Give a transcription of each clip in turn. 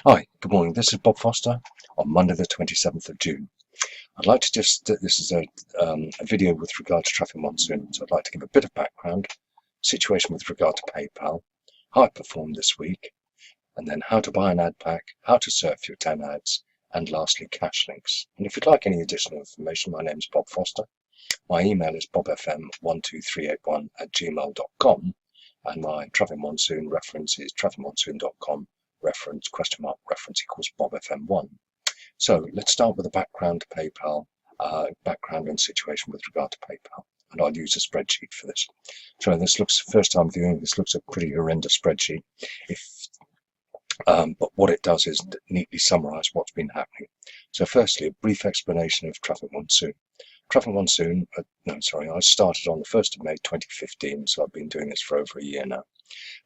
Hi, good morning. This is Bob Foster on Monday the 27th of June. I'd like to this is a video with regard to Traffic Monsoon, so I'd like to give a bit of background, situation with regard to PayPal, how I performed this week, and then how to buy an ad pack, how to surf your 10 ads, and lastly cash links. And if you'd like any additional information, my name is Bob Foster. My email is bobfm12381@gmail.com, and my Traffic Monsoon reference is trafficmonsoon.com reference equals bobfm1. So let's start with the background to PayPal, background and situation with regard to PayPal. And I'll use a spreadsheet for this. So this looks, first time viewing, this looks a pretty horrendous spreadsheet. But what it does is neatly summarize what's been happening. So firstly, a brief explanation of Traffic Monsoon. Traffic Monsoon, I started on the 1st of May 2015, so I've been doing this for over a year now.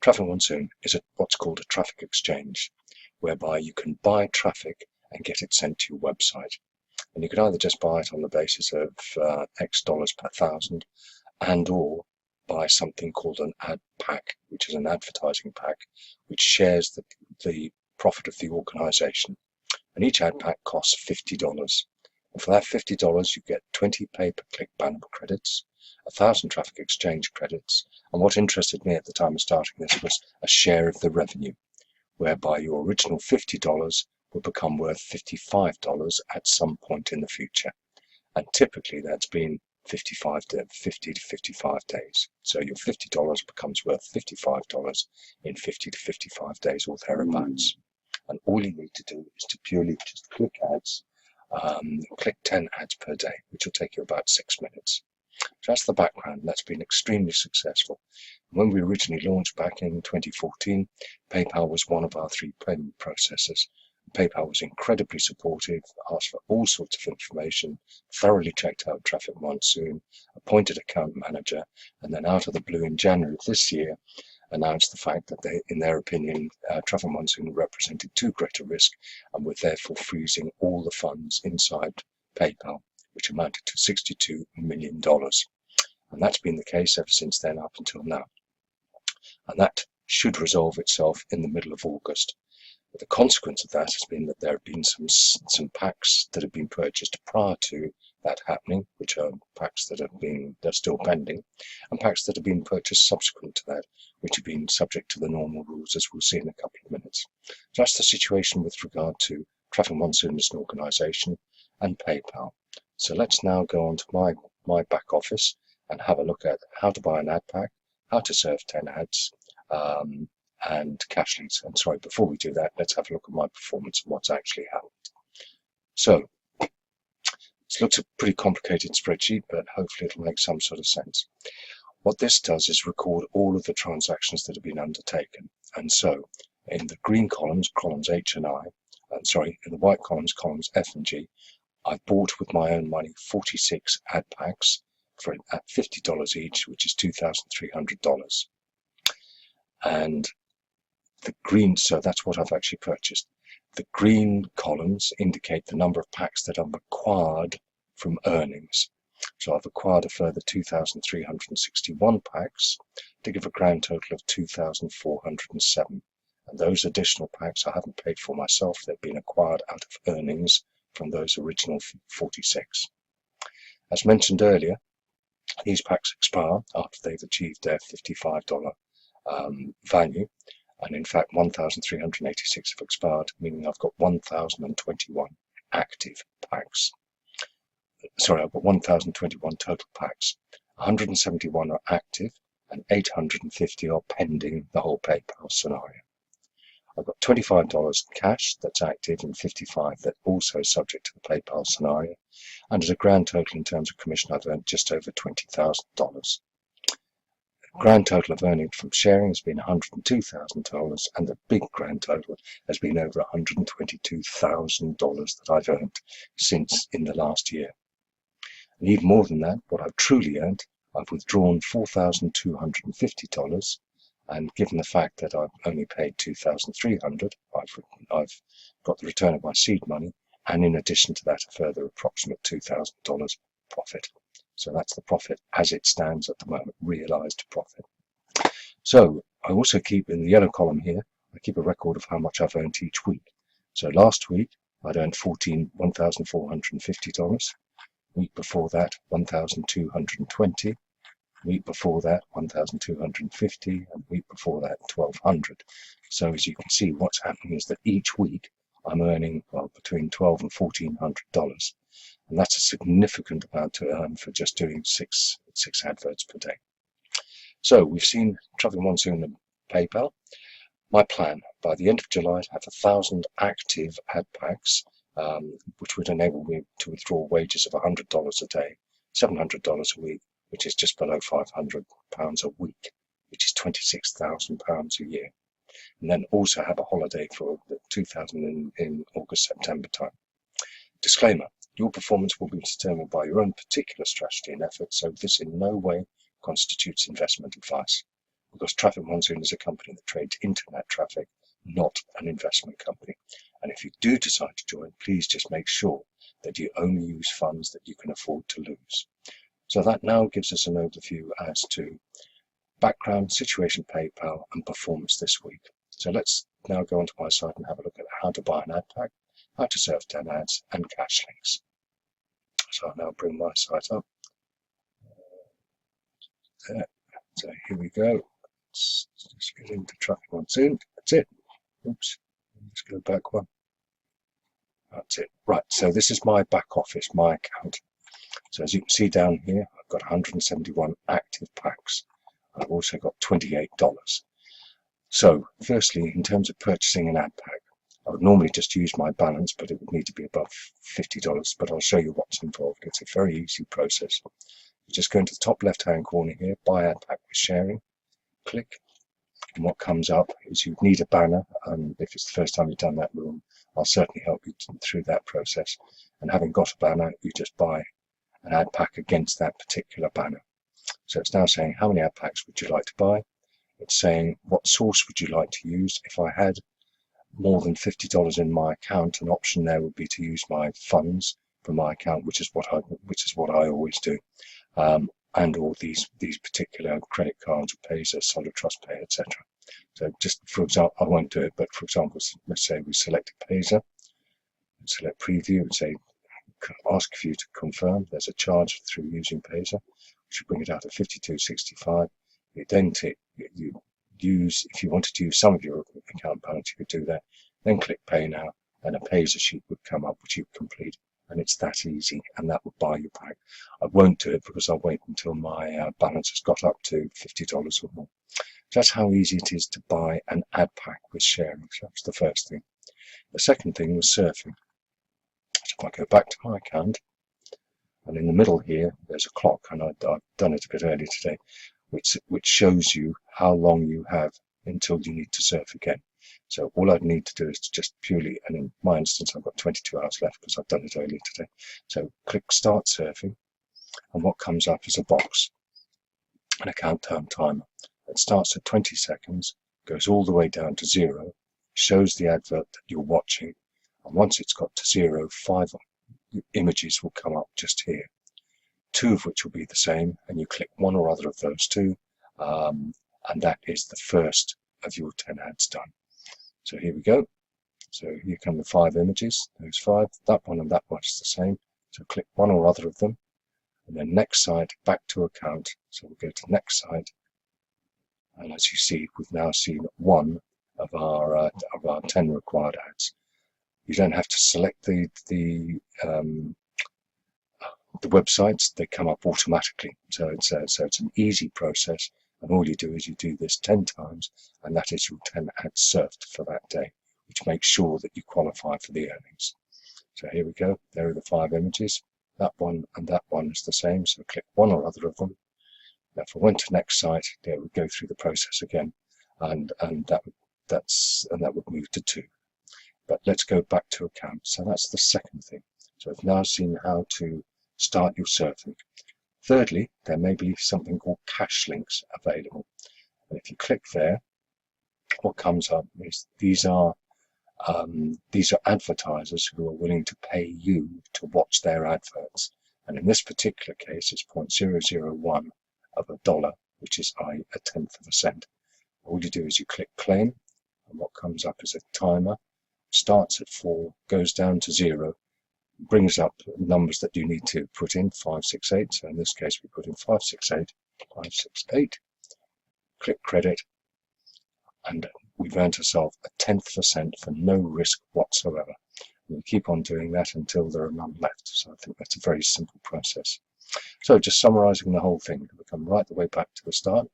Traffic Monsoon is what's called a traffic exchange, whereby you can buy traffic and get it sent to your website. And you can either just buy it on the basis of X dollars per thousand, and or buy something called an ad pack, which is an advertising pack, which shares the profit of the organization. And each ad pack costs $50. And for that $50, you get 20 pay-per-click banner credits, 1,000 traffic exchange credits, and what interested me at the time of starting this was a share of the revenue, whereby your original $50 will become worth $55 at some point in the future. And typically that's been 50 to 55 days. So your $50 becomes worth $55 in 50 to 55 days or thereabouts. And all you need to do is to purely just click ads, click 10 ads per day, which will take you about 6 minutes. So that's the background. That's been extremely successful. When we originally launched back in 2014, PayPal was one of our 3 payment processors. PayPal was incredibly supportive, asked for all sorts of information, thoroughly checked out Traffic Monsoon, appointed account manager, and then out of the blue in January of this year, announced the fact that they, in their opinion, Traffic Monsoon represented too great a risk and were therefore freezing all the funds inside PayPal, which amounted to $62 million. And that's been the case ever since then up until now. And that should resolve itself in the middle of August. But the consequence of that has been that there have been some packs that have been purchased prior to that happening, which are packs that they're still pending, and packs that have been purchased subsequent to that, which have been subject to the normal rules, as we'll see in a couple of minutes. So that's the situation with regard to Traffic Monsoon as an organization and PayPal. So let's now go on to my back office and have a look at how to buy an ad pack, how to serve 10 ads, and cash links. And sorry, before we do that, let's have a look at my performance and what's actually happened. So this looks a pretty complicated spreadsheet, but hopefully it'll make some sort of sense. What this does is record all of the transactions that have been undertaken. And so in the green columns, columns H and I, in the white columns, columns F and G, I've bought with my own money 46 ad packs at $50 each, which is $2,300. And the green, so that's what I've actually purchased. The green columns indicate the number of packs that I've acquired from earnings. So I've acquired a further 2,361 packs to give a grand total of 2,407. And those additional packs I haven't paid for myself. They've been acquired out of earnings from those original 46. As mentioned earlier, these packs expire after they've achieved their $55 value. And in fact, 1,386 have expired, meaning I've got 1,021 active packs. Sorry, I've got 1,021 total packs. 171 are active and 850 are pending the whole PayPal scenario. I've got $25 cash that's active and 55 that also subject to the PayPal scenario. And as a grand total in terms of commission, I've earned just over $20,000. Grand total of earnings from sharing has been $102,000, and the big grand total has been over $122,000 that I've earned since in the last year. And even more than that, what I've truly earned, I've withdrawn $4,250, and given the fact that I've only paid $2,300, I've got the return of my seed money, and in addition to that, a further approximate $2,000 profit. So that's the profit as it stands at the moment, realized profit. So I also keep in the yellow column here, I keep a record of how much I've earned each week. So last week I'd earned $1,450. Week before that, $1,220. Week before that, $1,250, and week before that, $1,200. So as you can see, what's happening is that each week I'm earning, well, between $1,200 and $1,400, and that's a significant amount to earn for just doing six adverts per day. So we've seen Traffic Monsoon and PayPal. My plan, by the end of July, to have 1,000 active ad packs, which would enable me to withdraw wages of $100 a day, $700 a week, which is just below £500 a week, which is £26,000 a year. And then also have a holiday for 2000 in August, September time. Disclaimer, your performance will be determined by your own particular strategy and effort, so this in no way constitutes investment advice, because Traffic Monsoon is a company that trades internet traffic, not an investment company. And if you do decide to join, please just make sure that you only use funds that you can afford to lose. So that now gives us an overview as to background, situation, PayPal, and performance this week. So let's now go onto my site and have a look at how to buy an ad pack, how to serve 10 ads, and cash links. So I'll now bring my site up. There. So here we go. Let's just get into Traffic Monsoon. That's it. Oops. Let's go back one. That's it. Right. So this is my back office, my account. So as you can see down here, I've got 171 active packs. I've also got $28. So firstly, in terms of purchasing an ad pack, I would normally just use my balance, but it would need to be above $50, but I'll show you what's involved. It's a very easy process. You just go into the top left-hand corner here, buy ad pack with sharing, click, and what comes up is you need a banner, and if it's the first time you've done that, I'll certainly help you through that process. And having got a banner, you just buy an ad pack against that particular banner. So it's now saying how many ad packs would you like to buy. It's saying what source would you like to use. If I had more than $50 in my account, an option there would be to use my funds from my account, which is what I always do, and all these particular credit cards, Payza, Solid Trust Pay, etc. So just for example, I won't do it, but for example, let's say we select Payza, select preview, and say ask for you to confirm. There's a charge through using Payza, which will bring it out to $52.65. You then use, if you wanted to use some of your account balance, you could do that. Then click Pay Now, and a Payza sheet would come up, which you complete, and it's that easy, and that would buy you back. I won't do it because I'll wait until my balance has got up to $50 or more. So that's how easy it is to buy an ad pack with sharing. So that's the first thing. The second thing was surfing. So if I go back to my account, and in the middle here, there's a clock, and I've done it a bit earlier today, which shows you how long you have until you need to surf again. So all I'd need to do is to just purely, and in my instance, I've got 22 hours left because I've done it earlier today. So click Start Surfing, and what comes up is a box, and a countdown timer. It starts at 20 seconds, goes all the way down to 0, shows the advert that you're watching, and once it's got to 0, 5 images will come up just here, 2 of which will be the same, and you click one or other of those 2, and that is the first of your 10 ads done. So here we go. So here come the 5 images, those 5, that one and that one is the same. So click one or other of them, and then next site, back to account. So we'll go to next site, and as you see, we've now seen 1 of our 10 required ads. You don't have to select the websites; they come up automatically. So it's an easy process, and all you do is you do this 10 times, and that is your 10 ads served for that day, which makes sure that you qualify for the earnings. So here we go. There are the 5 images. That one and that one is the same. So click one or other of them. Now, if I went to next site, there we go through the process again, and that would move to 2. But let's go back to account. So that's the second thing. So I've now seen how to start your surfing. Thirdly, there may be something called cash links available. And if you click there, what comes up is these are advertisers who are willing to pay you to watch their adverts. And in this particular case, it's 0.001 of a dollar, which is a tenth of a cent. All you do is you click claim, and what comes up is a timer starts at 4, goes down to 0, brings up numbers that you need to put in, 568. So in this case, we put in 568, click credit, and we've earned ourselves a 1/10% for no risk whatsoever. And we keep on doing that until there are none left. So I think that's a very simple process. So just summarizing the whole thing, we come right the way back to the start.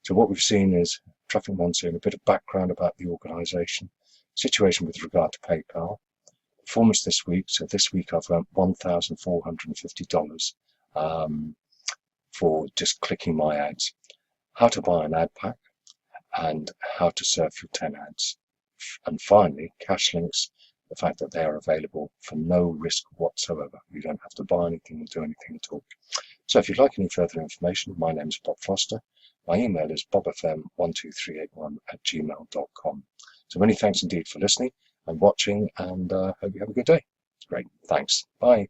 So what we've seen is Traffic Monsoon, a bit of background about the organization, situation with regard to PayPal, performance this week. So this week I've earned $1,450 for just clicking my ads, how to buy an ad pack, and how to serve your 10 ads. And finally, cash links, the fact that they are available for no risk whatsoever. You don't have to buy anything or do anything at all. So if you'd like any further information, my name is Bob Foster. My email is bobfm12381@gmail.com. So many thanks indeed for listening and watching, and hope you have a good day. Great. Thanks. Bye.